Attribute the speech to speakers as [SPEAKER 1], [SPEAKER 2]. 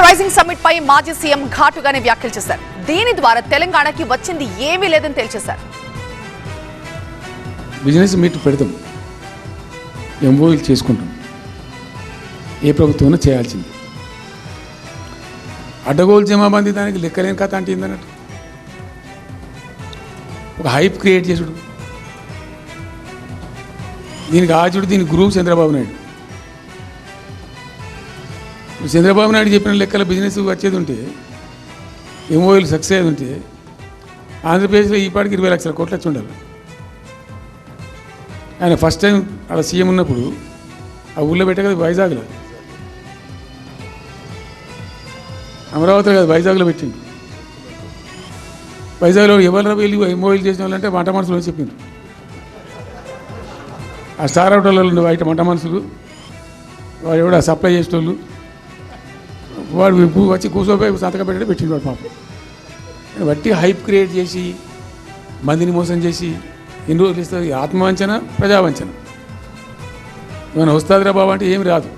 [SPEAKER 1] Rising summit పై మాజీ CM ఘాటుగానే వ్యాఖ్యలు చేశారు. దీని ద్వారా తెలంగాణకి వచ్చింది ఏమీ లేదని తేల్చేశారు.
[SPEAKER 2] బిజినెస్ మీట్ పెడతాం, ఎంఓయూలు చేసుకుంటాం, ఏ ప్రభుత్వం చేయాల్సింది. అడ్డగోలు జమాబంది దానికి లెక్కలేని కథ అంటే ఏందన్నట్టు ఒక హైప్ క్రియేట్ చేసుడు, దీనికి ఆచుడు, దీనికి గురువు చంద్రబాబు నాయుడు. చంద్రబాబు నాయుడు చెప్పిన లెక్కల బిజినెస్ వచ్చేది ఉంటే, ఎంఓయూలు సక్సెస్ అయ్యేది ఉంటే ఆంధ్రప్రదేశ్లో ఈ పాటికి 20 లక్షల కోట్లు వచ్చి ఉండాలి. ఆయన ఫస్ట్ టైం అలా సీఎం ఉన్నప్పుడు ఆ ఊళ్ళో పెట్టే కదా, వైజాగ్లో, అమరావతిలో కదా, వైజాగ్లో పెట్టిండు. వైజాగ్లో ఎవరు వెళ్ళి ఎంఓయూలు చేసిన వాళ్ళంటే మంట మనుషులు అని చెప్పిండు. ఆ స్టార్ హోటల్లో బయట మంట మనుషులు, వాడు ఎవడ సప్లై చేసేటోళ్ళు, వాడు వచ్చి కూర్చోపోయి సంతకం పెట్టే పెట్టిండు వాడు పాపం. బట్టి హైప్ క్రియేట్ చేసి మందిని మోసం చేసి ఎన్ని రోజులు ఇస్తుంది. ఆత్మవంచన, ప్రజావంచన. ఏమైనా వస్తుందిరా బాబు అంటే ఏమి రాదు.